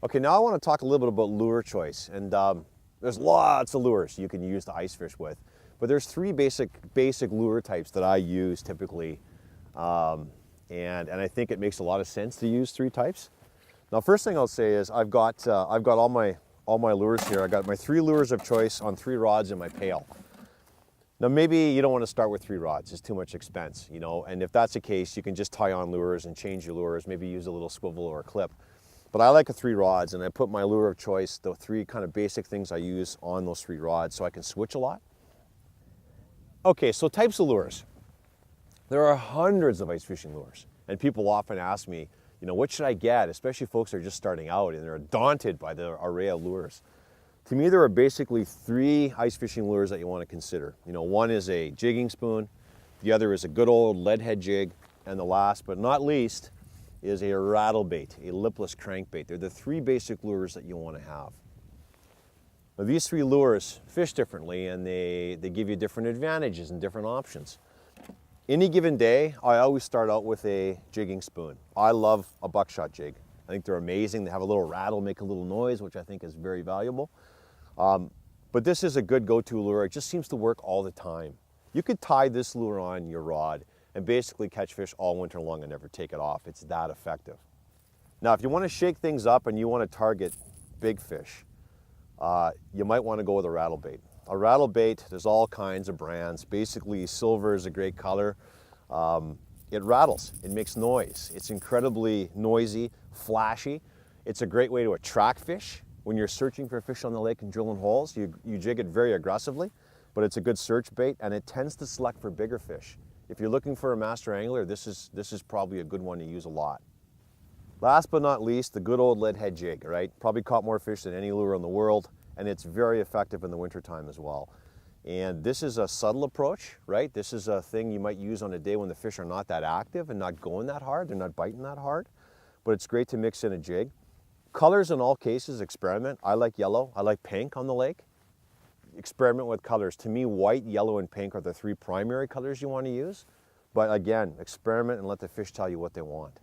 Okay, now I want to talk a little bit about lure choice. And there's lots of lures you can use to ice fish with. But there's three basic lure types that I use typically. And I think it makes a lot of sense to use three types. Now, first thing I'll say is I've got all my lures here. I got my three lures of choice on three rods in my pail. Now, maybe you don't want to start with three rods. It's too much expense, you know. And if that's the case, you can just tie on lures and change your lures. Maybe use a little swivel or a clip. But I like a three rods, and I put my lure of choice, the three kind of basic things I use on those three rods, so I can switch a lot. Okay, so types of lures. There are hundreds of ice fishing lures, and people often ask me, you know, what should I get? Especially folks that are just starting out and they're daunted by the array of lures. To me, there are basically three ice fishing lures that you want to consider. You know, one is a jigging spoon, the other is a good old lead head jig, and the last but not least is a rattlebait, a lipless crankbait. They're the three basic lures that you want to have. Now, these three lures fish differently, and they give you different advantages and different options. Any given day, I always start out with a jigging spoon. I love a buckshot jig. I think they're amazing. They have a little rattle, make a little noise, which I think is very valuable. But this is a good go-to lure. It just seems to work all the time. You could tie this lure on your rod and basically catch fish all winter long and never take it off. It's that effective. Now, if you want to shake things up and you want to target big fish, you might want to go with a rattlebait. A rattlebait, there's all kinds of brands. Basically, silver is a great color. It rattles, it makes noise. It's incredibly noisy, flashy. It's a great way to attract fish. When you're searching for fish on the lake and drilling holes, you jig it very aggressively, but it's a good search bait, and it tends to select for bigger fish. If you're looking for a master angler, this is probably a good one to use a lot. Last but not least, the good old lead head jig, right? Probably caught more fish than any lure in the world, and it's very effective in the wintertime as well. And this is a subtle approach, right? This is a thing you might use on a day when the fish are not that active and not going that hard, they're not biting that hard, but it's great to mix in a jig. Colors in all cases, experiment. I like yellow, I like pink on the lake. Experiment with colors. To me, white, yellow, and pink are the three primary colors you want to use. But again, experiment and let the fish tell you what they want.